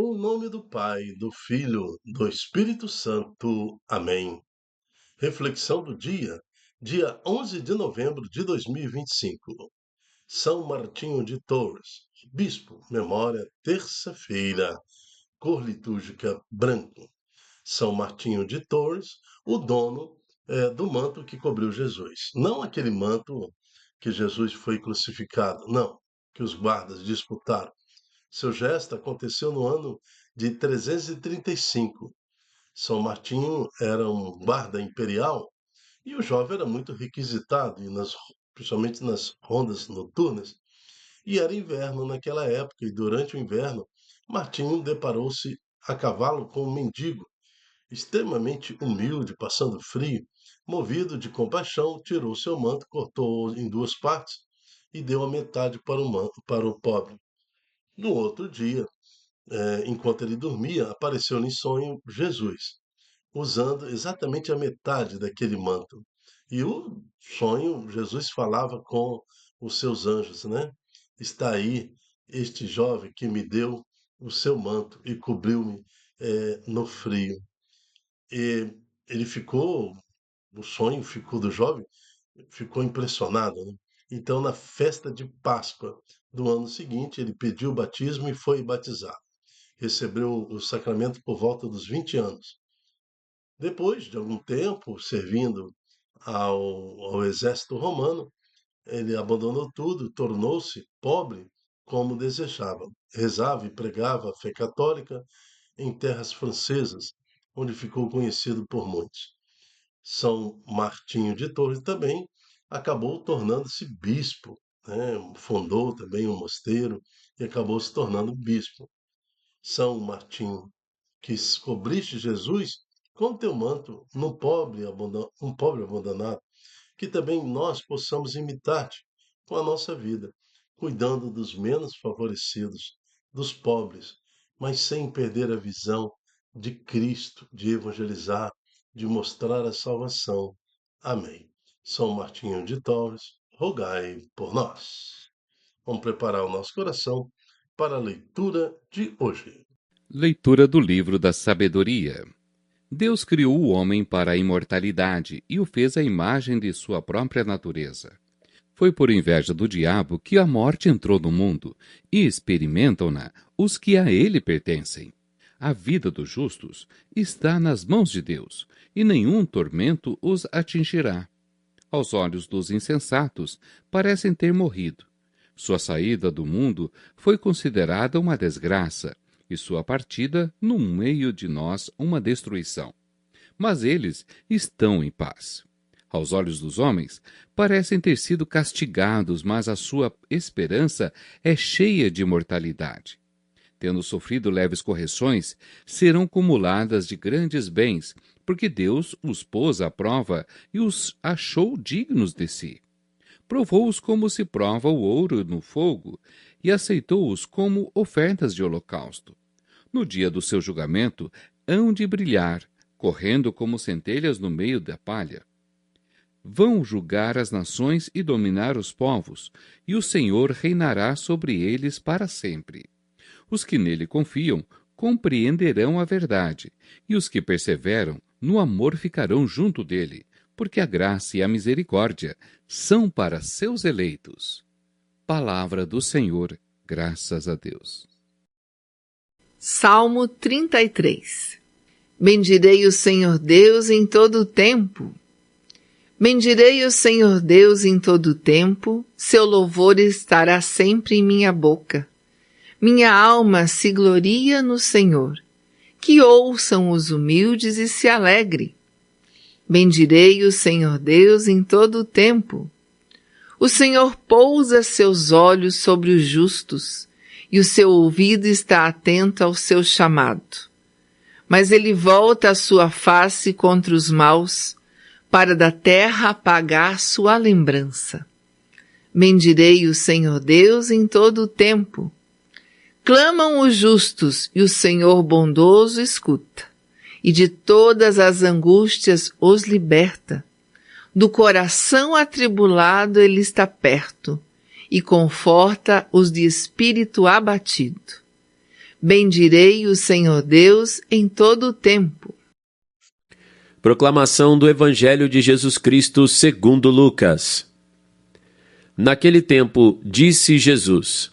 Em nome do Pai, do Filho, do Espírito Santo. Amém. Reflexão do dia 11 de novembro de 2025. São Martinho de Tours, Bispo, memória, terça-feira, cor litúrgica branco. São Martinho de Tours, o dono do manto que cobriu Jesus. Não aquele manto que Jesus foi crucificado, não, que os guardas disputaram. Seu gesto aconteceu no ano de 335. São Martinho era um guarda imperial e o jovem era muito requisitado, principalmente nas rondas noturnas. E era inverno naquela época, e durante o inverno, Martinho deparou-se a cavalo com um mendigo, extremamente humilde, passando frio. Movido de compaixão, tirou seu manto, cortou-o em duas partes e deu a metade para o pobre. No outro dia, enquanto ele dormia, apareceu-lhe em sonho Jesus, usando exatamente a metade daquele manto. E o sonho, Jesus falava com os seus anjos, né? Está aí este jovem que me deu o seu manto e cobriu-me no frio. E ele ficou, o sonho ficou do jovem, ficou impressionado, né? Então, na festa de Páscoa do ano seguinte, ele pediu o batismo e foi batizado. Recebeu o sacramento por volta dos 20 anos. Depois de algum tempo servindo ao exército romano, ele abandonou tudo, tornou-se pobre como desejava. Rezava e pregava a fé católica em terras francesas, onde ficou conhecido por muitos. São Martinho de Tours também acabou tornando-se bispo, né? Fundou também um mosteiro e acabou se tornando bispo. São Martinho, que cobriste Jesus com teu manto um pobre abandonado, que também nós possamos imitar-te com a nossa vida, cuidando dos menos favorecidos, dos pobres, mas sem perder a visão de Cristo, de evangelizar, de mostrar a salvação. Amém. São Martinho de Tours, rogai por nós. Vamos preparar o nosso coração para a leitura de hoje. Leitura do livro da Sabedoria. Deus criou o homem para a imortalidade e o fez à imagem de sua própria natureza. Foi por inveja do diabo que a morte entrou no mundo, e experimentam-na os que a ele pertencem. A vida dos justos está nas mãos de Deus, e nenhum tormento os atingirá. Aos olhos dos insensatos, parecem ter morrido. Sua saída do mundo foi considerada uma desgraça, e sua partida, no meio de nós, uma destruição. Mas eles estão em paz. Aos olhos dos homens, parecem ter sido castigados, mas a sua esperança é cheia de imortalidade. Tendo sofrido leves correções, serão cumuladas de grandes bens, porque Deus os pôs à prova e os achou dignos de si. Provou-os como se prova o ouro no fogo, e aceitou-os como ofertas de holocausto. No dia do seu julgamento, hão de brilhar, correndo como centelhas no meio da palha. Vão julgar as nações e dominar os povos, e o Senhor reinará sobre eles para sempre. Os que nele confiam compreenderão a verdade, e os que perseveram no amor ficarão junto dele, porque a graça e a misericórdia são para seus eleitos. Palavra do Senhor, graças a Deus. Salmo 33. Bendirei o Senhor Deus em todo o tempo. Bendirei o Senhor Deus em todo o tempo, seu louvor estará sempre em minha boca. Minha alma se gloria no Senhor. Que ouçam os humildes e se alegre. Bendirei o Senhor Deus em todo o tempo. O Senhor pousa seus olhos sobre os justos, e o seu ouvido está atento ao seu chamado. Mas ele volta a sua face contra os maus, para da terra apagar sua lembrança. Bendirei o Senhor Deus em todo o tempo. Clamam os justos, e o Senhor bondoso escuta, e de todas as angústias os liberta. Do coração atribulado ele está perto, e conforta os de espírito abatido. Bendirei o Senhor Deus em todo o tempo. Proclamação do Evangelho de Jesus Cristo segundo Lucas. Naquele tempo, disse Jesus: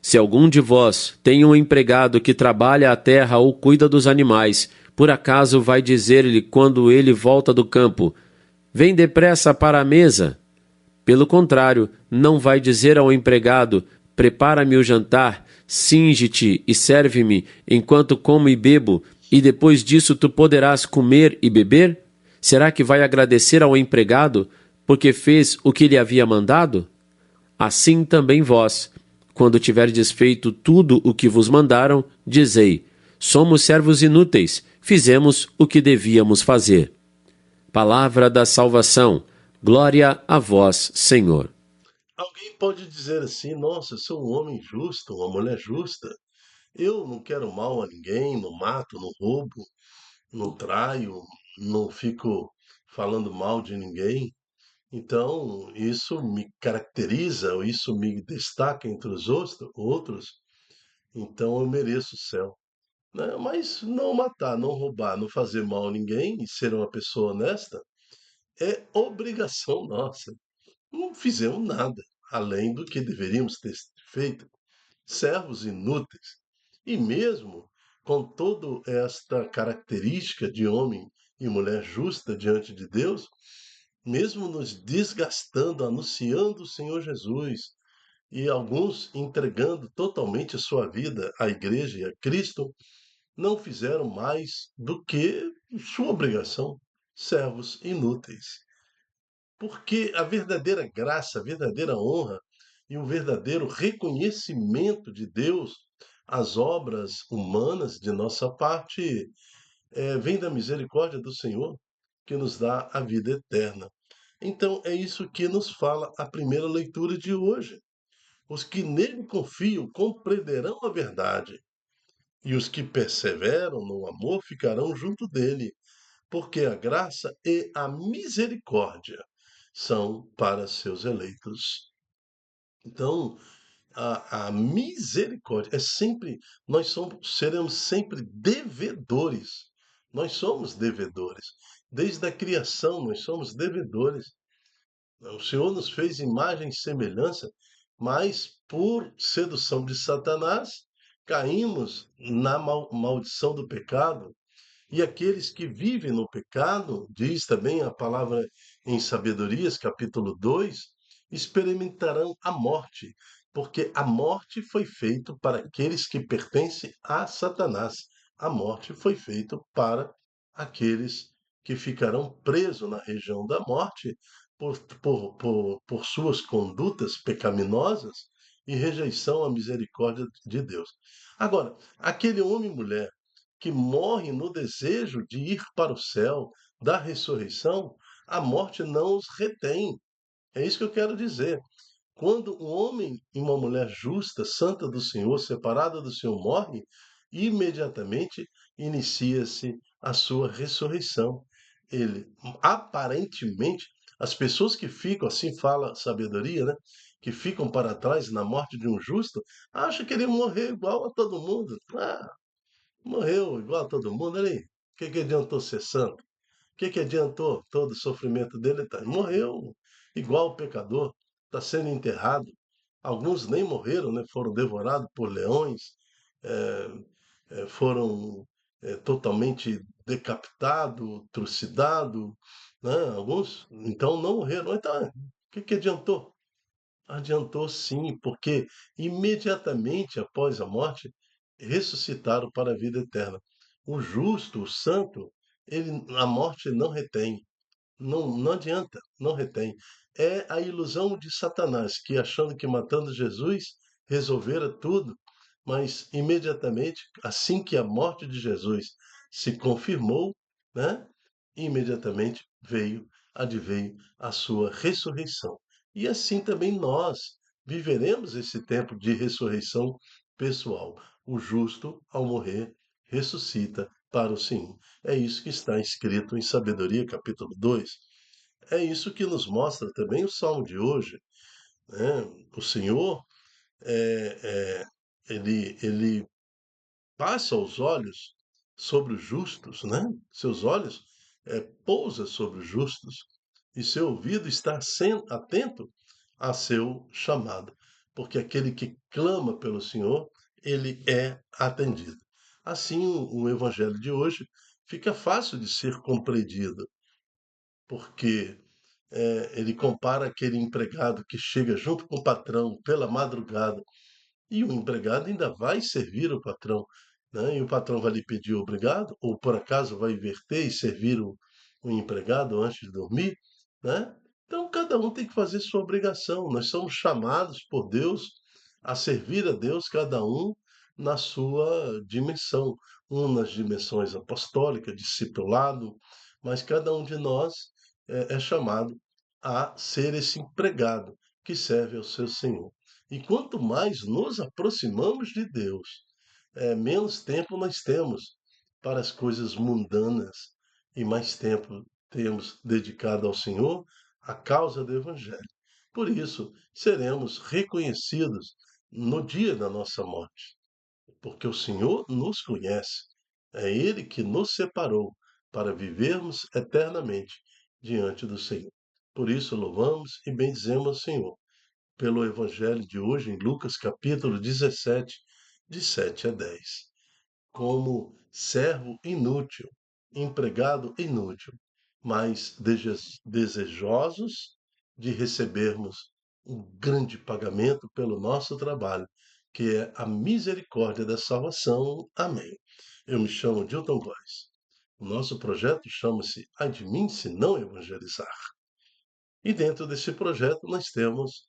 Se algum de vós tem um empregado que trabalha a terra ou cuida dos animais, por acaso vai dizer-lhe quando ele volta do campo: Vem depressa para a mesa? Pelo contrário, não vai dizer ao empregado: Prepara-me o jantar, cinge-te e serve-me enquanto como e bebo, e depois disso tu poderás comer e beber? Será que vai agradecer ao empregado porque fez o que lhe havia mandado? Assim também vós, quando tiverdes feito tudo o que vos mandaram, dizei: Somos servos inúteis, fizemos o que devíamos fazer. Palavra da salvação. Glória a vós, Senhor. Alguém pode dizer assim: nossa, eu sou um homem justo, uma mulher justa. Eu não quero mal a ninguém, não mato, não roubo, não traio, não fico falando mal de ninguém. Então, isso me caracteriza, ou isso me destaca entre os outros, então eu mereço o céu. Né? Mas não matar, não roubar, não fazer mal a ninguém e ser uma pessoa honesta é obrigação nossa. Não fizemos nada além do que deveríamos ter feito. Servos inúteis. E mesmo com toda esta característica de homem e mulher justa diante de Deus, mesmo nos desgastando, anunciando o Senhor Jesus, e alguns entregando totalmente a sua vida à igreja e a Cristo, não fizeram mais do que sua obrigação, servos inúteis. Porque a verdadeira graça, a verdadeira honra e o verdadeiro reconhecimento de Deus às obras humanas de nossa parte vem da misericórdia do Senhor, que nos dá a vida eterna. Então, é isso que nos fala a primeira leitura de hoje. Os que nele confiam compreenderão a verdade, e os que perseveram no amor ficarão junto dele, porque a graça e a misericórdia são para seus eleitos. Então, a misericórdia é sempre, seremos sempre devedores. Nós somos devedores. Desde a criação, nós somos devedores. O Senhor nos fez imagem e semelhança, mas por sedução de Satanás, caímos na maldição do pecado. E aqueles que vivem no pecado, diz também a palavra em Sabedorias, capítulo 2, experimentarão a morte, porque a morte foi feita para aqueles que pertencem a Satanás. A morte foi feita para aqueles que ficarão presos na região da morte por suas condutas pecaminosas e rejeição à misericórdia de Deus. Agora, aquele homem e mulher que morre no desejo de ir para o céu, da ressurreição, a morte não os retém. É isso que eu quero dizer. Quando um homem e uma mulher justa, santa do Senhor, separada do Senhor, morre, imediatamente inicia-se a sua ressurreição. Ele, aparentemente, as pessoas que ficam, assim fala a sabedoria, né? Que ficam para trás na morte de um justo, acham que ele morrer igual a todo mundo. Morreu igual a todo mundo ali. O que adiantou ser santo? O que adiantou todo o sofrimento dele? Morreu igual o pecador, está sendo enterrado. Alguns nem morreram, né? Foram devorados por leões, eh, foram totalmente decapitados, trucidados, né? Alguns, então, não morreram. Então, o que adiantou? Adiantou sim, porque imediatamente após a morte ressuscitaram para a vida eterna. O justo, o santo, a morte não retém, não adianta, não retém. É a ilusão de Satanás, que achando que matando Jesus resolvera tudo, mas imediatamente, assim que a morte de Jesus se confirmou, né, imediatamente adveio a sua ressurreição. E assim também nós viveremos esse tempo de ressurreição pessoal. O justo, ao morrer, ressuscita para o Senhor. É isso que está escrito em Sabedoria, capítulo 2. É isso que nos mostra também o salmo de hoje. Né? O Senhor, ele passa os olhos sobre os justos, né? Seus olhos pousa sobre os justos e seu ouvido está atento a seu chamado, porque aquele que clama pelo Senhor, ele é atendido. Assim, o evangelho de hoje fica fácil de ser compreendido, porque ele compara aquele empregado que chega junto com o patrão pela madrugada e o empregado ainda vai servir o patrão, né? E o patrão vai lhe pedir obrigado, ou por acaso vai inverter e servir o empregado antes de dormir, né? Então cada um tem que fazer sua obrigação. Nós somos chamados por Deus a servir a Deus, cada um na sua dimensão. Um nas dimensões apostólica, discipulado, mas cada um de nós é chamado a ser esse empregado que serve ao seu Senhor. E quanto mais nos aproximamos de Deus, menos tempo nós temos para as coisas mundanas e mais tempo temos dedicado ao Senhor a causa do Evangelho. Por isso, seremos reconhecidos no dia da nossa morte, porque o Senhor nos conhece. É Ele que nos separou para vivermos eternamente diante do Senhor. Por isso, louvamos e bendizemos ao Senhor pelo Evangelho de hoje, em Lucas capítulo 17, de 7 a 10. Como servo inútil, empregado inútil, mas desejosos de recebermos um grande pagamento pelo nosso trabalho, que é a misericórdia da salvação. Amém. Eu me chamo Dilton Góes. O nosso projeto chama-se Ai de mim se não evangelizar. E dentro desse projeto nós temos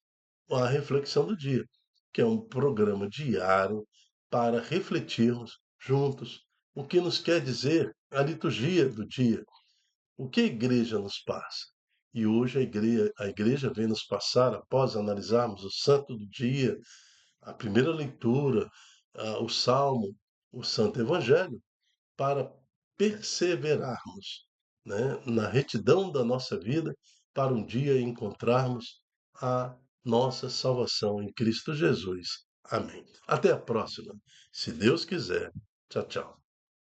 a Reflexão do Dia, que é um programa diário para refletirmos juntos o que nos quer dizer a liturgia do dia, o que a igreja nos passa. E hoje a igreja vem nos passar, após analisarmos o santo do dia, a primeira leitura, o salmo, o santo evangelho, para perseverarmos, né, na retidão da nossa vida, para um dia encontrarmos a nossa salvação em Cristo Jesus. Amém. Até a próxima, se Deus quiser. Tchau, tchau.